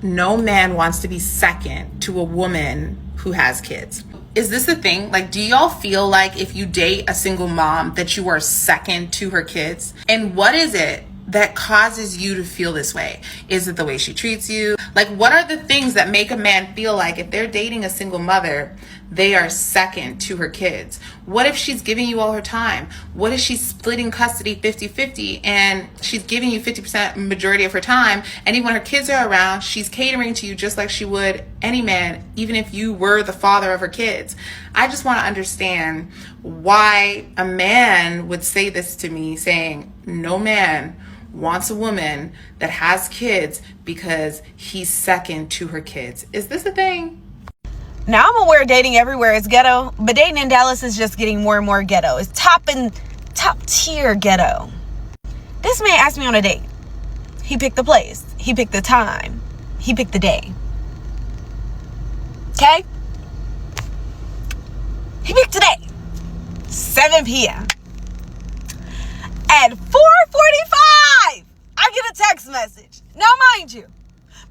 no man wants to be second to a woman who has kids. Is this the thing? Like, do y'all feel like if you date a single mom that you are second to her kids? And what is it that causes you to feel this way? Is it the way she treats you? Like, what are the things that make a man feel like if they're dating a single mother, they are second to her kids? What if she's giving you all her time? What if she's splitting custody 50-50 and she's giving you 50% majority of her time, and even when her kids are around, she's catering to you just like she would any man, even if you were the father of her kids? I just want to understand why a man would say this to me, saying no man wants a woman that has kids because he's second to her kids. Is this a thing? Now, I'm aware dating everywhere is ghetto, but dating in Dallas is just getting more and more ghetto. It's top tier ghetto. This man asked me on a date. He picked the place. He picked the time. He picked the day. Okay? He picked today, 7 p.m. At 4:45, I get a text message. Now, mind you,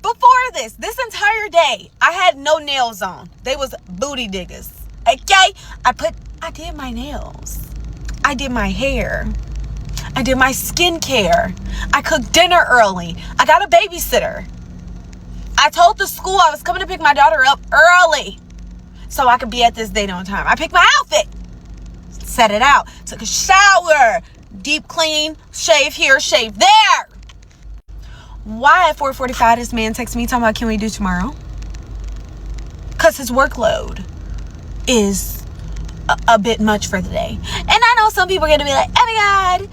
before this entire day, I had no nails on. They was booty diggers. Okay? I did my nails. I did my hair. I did my skincare. I cooked dinner early. I got a babysitter. I told the school I was coming to pick my daughter up early so I could be at this date on time. I picked my outfit. Set it out. Took a shower. Deep clean. Shave here, shave there. Why at 4:45 this man texts me talking about, can we do tomorrow? Because his workload is a bit much for the day. And I know some people are going to be like, oh my God,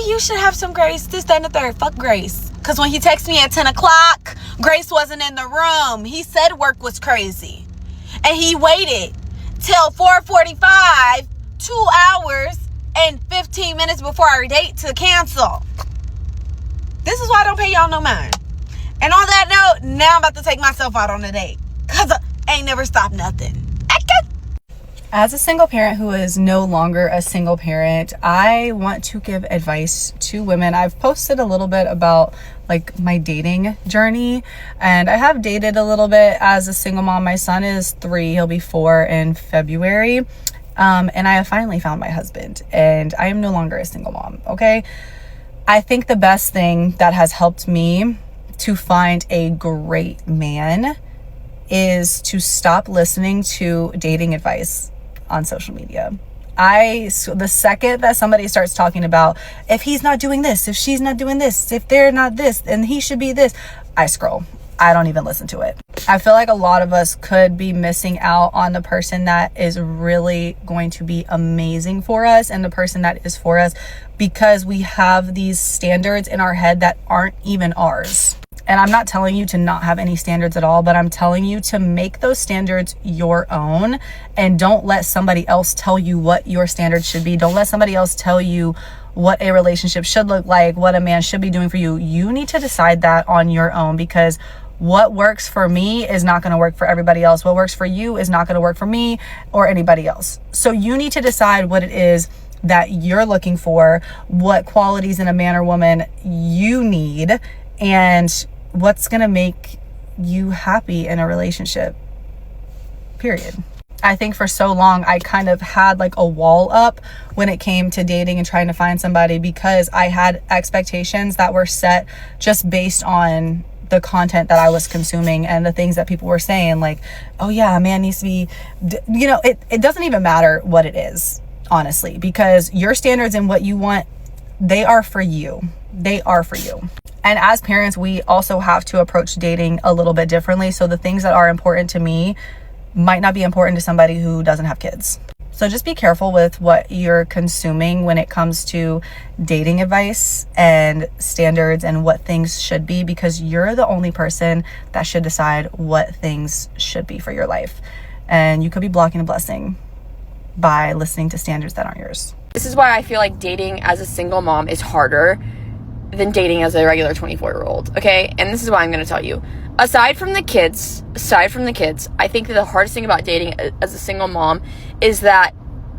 you should have some grace. This, that, and the third. Fuck grace. Because when he texted me at 10 o'clock, Grace wasn't in the room. He said work was crazy. And he waited till 4:45, 2 hours and 15 minutes before our date to cancel. This is why I don't pay y'all no mind. And on that note, now I'm about to take myself out on a date. Because I ain't never stopped nothing. As a single parent who is no longer a single parent, I want to give advice to women. I've posted a little bit about like my dating journey, and I have dated a little bit as a single mom. My son is 3, he'll be 4 in February. And I have finally found my husband, and I am no longer a single mom, okay? I think the best thing that has helped me to find a great man is to stop listening to dating advice on social media. The second that somebody starts talking about, if he's not doing this, if she's not doing this, if they're not this, and he should be this, I scroll. I don't even listen to it. I feel like a lot of us could be missing out on the person that is really going to be amazing for us and the person that is for us because we have these standards in our head that aren't even ours. And I'm not telling you to not have any standards at all, but I'm telling you to make those standards your own, and don't let somebody else tell you what your standards should be. Don't let somebody else tell you what a relationship should look like, what a man should be doing for you. You need to decide that on your own, because what works for me is not going to work for everybody else. What works for you is not going to work for me or anybody else. So you need to decide what it is that you're looking for, what qualities in a man or woman you need, and what's going to make you happy in a relationship, period. I think for so long, I kind of had like a wall up when it came to dating and trying to find somebody, because I had expectations that were set just based on the content that I was consuming and the things that people were saying, like, oh yeah, a man needs to be, you know, it doesn't even matter what it is, honestly, because your standards and what you want, they are for you. They are for you. And as parents, we also have to approach dating a little bit differently. So the things that are important to me might not be important to somebody who doesn't have kids. So just be careful with what you're consuming when it comes to dating advice and standards and what things should be, because you're the only person that should decide what things should be for your life. And you could be blocking a blessing by listening to standards that aren't yours. This is why I feel like dating as a single mom is harder than dating as a regular 24-year-old, okay? And this is why I'm going to tell you. Aside from the kids, I think that the hardest thing about dating as a single mom is that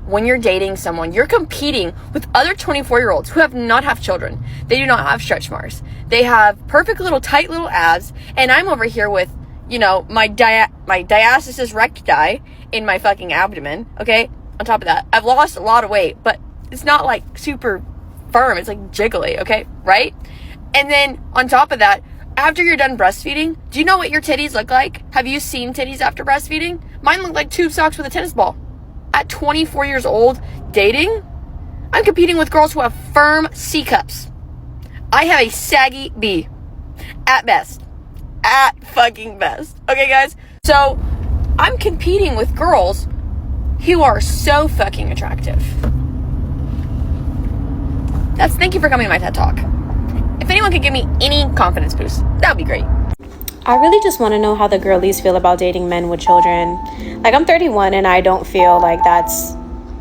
when you're dating someone, you're competing with other 24-year-olds who have not have children. They do not have stretch marks. They have perfect little tight little abs, and I'm over here with, you know, my diastasis recti in my fucking abdomen, okay? On top of that, I've lost a lot of weight, but it's not like super firm. It's like jiggly, okay? Right? And then on top of that, after you're done breastfeeding, do you know what your titties look like? Have you seen titties after breastfeeding? Mine look like tube socks with a tennis ball. At 24 years old, dating, I'm competing with girls who have firm C cups. I have a saggy B. At best. At fucking best. Okay, guys? So, I'm competing with girls who are so fucking attractive. Thank you for coming to my TED Talk. If anyone could give me any confidence boost, that would be great. I really just want to know how the girlies feel about dating men with children. Like, I'm 31 and I don't feel like that's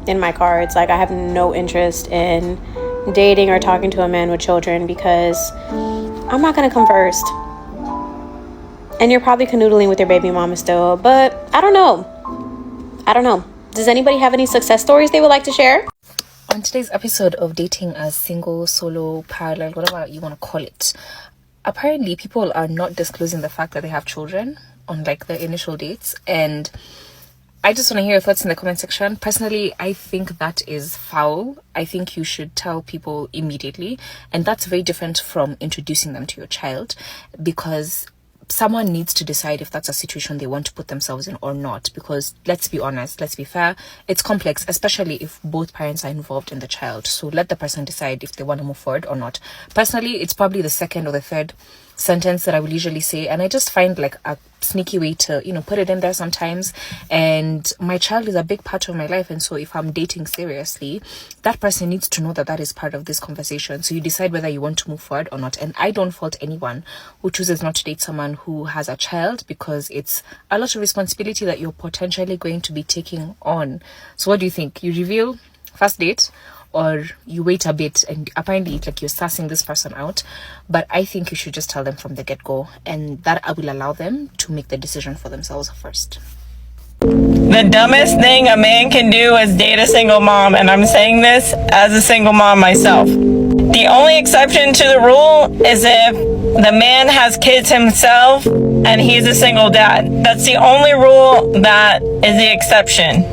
in my cards. Like, I have no interest in dating or talking to a man with children because I'm not going to come first. And you're probably canoodling with your baby mama still, but I don't know. Does anybody have any success stories they would like to share? On today's episode of Dating as Single, Solo, Parallel, whatever you want to call it, apparently people are not disclosing the fact that they have children on like their initial dates, and I just want to hear your thoughts in the comment section. Personally, I think that is foul. I think you should tell people immediately, and that's very different from introducing them to your child, because someone needs to decide if that's a situation they want to put themselves in or not, because let's be honest, let's be fair, it's complex, especially if both parents are involved in the child. So let the person decide if they want to move forward or not. Personally, it's probably the second or the third sentence that I will usually say, and I just find like a sneaky way to, you know, put it in there sometimes. And my child is a big part of my life, and so if I'm dating seriously, that person needs to know that that is part of this conversation. So you decide whether you want to move forward or not. And I don't fault anyone who chooses not to date someone who has a child, because it's a lot of responsibility that you're potentially going to be taking on. So what do you think? You reveal first date, or you wait a bit? And apparently it's like you're sussing this person out, but I think you should just tell them from the get-go, and that will allow them to make the decision for themselves first. The dumbest thing a man can do is date a single mom, and I'm saying this as a single mom myself. The only exception to the rule is if the man has kids himself and he's a single dad. That's the only rule that is the exception.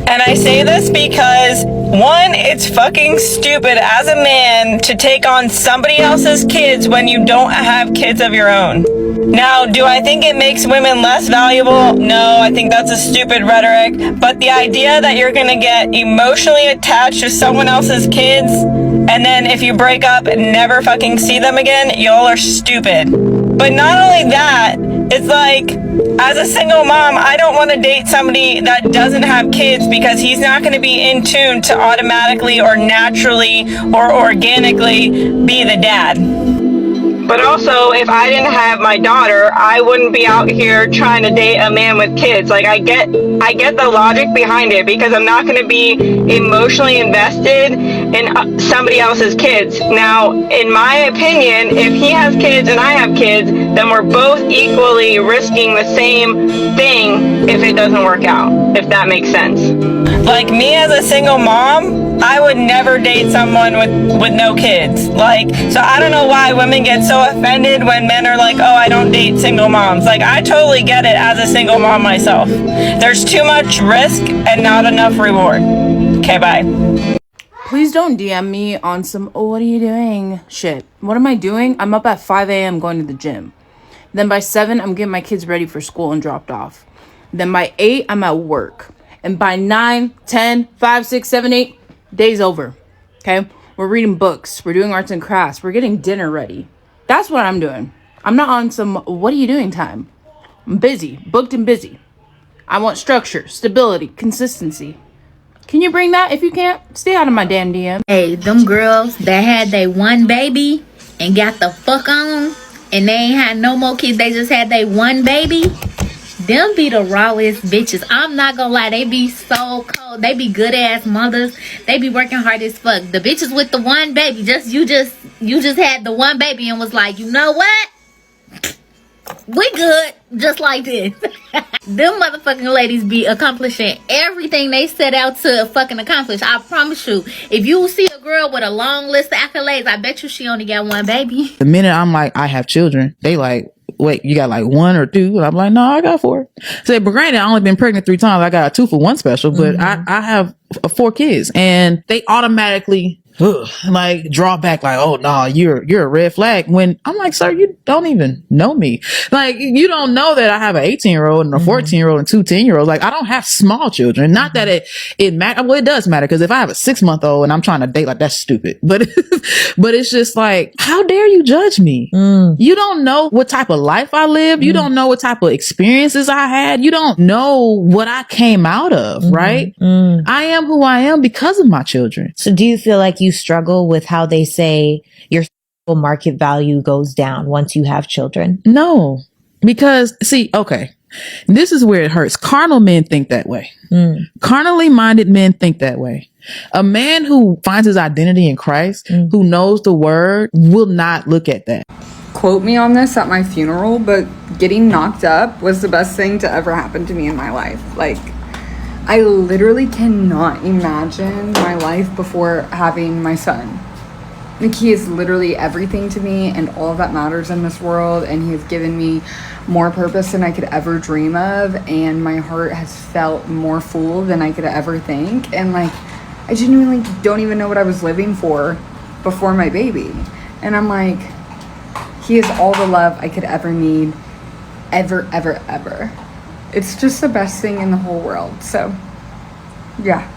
And I say this because, one, it's fucking stupid as a man to take on somebody else's kids when you don't have kids of your own. Now, do I think it makes women less valuable? No, I think that's a stupid rhetoric. But the idea that you're gonna get emotionally attached to someone else's kids, and then if you break up and never fucking see them again, y'all are stupid. But not only that, it's like, as a single mom, I don't want to date somebody that doesn't have kids, because he's not going to be in tune to automatically or naturally or organically be the dad. But also, if I didn't have my daughter, I wouldn't be out here trying to date a man with kids. Like, I get the logic behind it, because I'm not going to be emotionally invested in somebody else's kids. Now, in my opinion, if he has kids and I have kids, then we're both equally risking the same thing if it doesn't work out, if that makes sense. Like, me as a single mom, I would never date someone with no kids. Like, so I don't know why women get so offended when men are like, oh, I don't date single moms. Like, I totally get it as a single mom myself. There's too much risk and not enough reward. Okay, bye. Please don't DM me on some, oh, what are you doing shit. What am I doing? I'm up at 5 a.m. going to the gym. Then by 7, I'm getting my kids ready for school and dropped off. Then by 8, I'm at work. And by 9, 10, 5, 6, 7, 8, day's over. Okay? We're reading books. We're doing arts and crafts. We're getting dinner ready. That's what I'm doing. I'm not on some, what are you doing time. I'm busy. Booked and busy. I want structure, stability, consistency. Can you bring that? If you can't, stay out of my damn DM. Hey, them girls that had they one baby and got the fuck on, and they ain't had no more kids, they just had they one baby, them be the rawest bitches. I'm not gonna lie, they be so cold. They be good ass mothers. They be working hard as fuck. The bitches with the one baby, you just had the one baby and was like, you know what? We good, just like this. Them motherfucking ladies be accomplishing everything they set out to fucking accomplish. I promise you. If you see a girl with a long list of accolades, I bet you she only got one baby. The minute I'm like, I have children, they like, wait, you got like 1 or 2? And I'm like, no, I got 4. So, but granted, I only been pregnant 3 times. I got a 2 for 1 special, but I have 4 kids, and they automatically like draw back, like, oh no, you're a red flag. When I'm like, sir, you don't even know me. Like, you don't know that I have an 18-year-old and a 14-year-old and 2 10-year-olds. Like, I don't have small children. Not that it matters. Well, it does matter, because if I have a 6-month-old and I'm trying to date, like, that's stupid. But but it's just like, how dare you judge me? You don't know what type of life I lived. You don't know what type of experiences I had. You don't know what I came out of, right? I am who I am because of my children. So do you feel like you struggle with how they say your market value goes down once you have children? No, because see, okay, this is where it hurts. Carnal men think that way. Carnally minded men think that way. A man who finds his identity in Christ, who knows the word, will not look at that. Quote me on this at my funeral, but getting knocked up was the best thing to ever happen to me in my life. Like, I literally cannot imagine my life before having my son. Like, he is literally everything to me, and all that matters in this world, and he has given me more purpose than I could ever dream of, and my heart has felt more full than I could ever think. And like, I genuinely don't even know what I was living for before my baby. And I'm like, he is all the love I could ever need, ever, ever, ever. It's just the best thing in the whole world. So, yeah.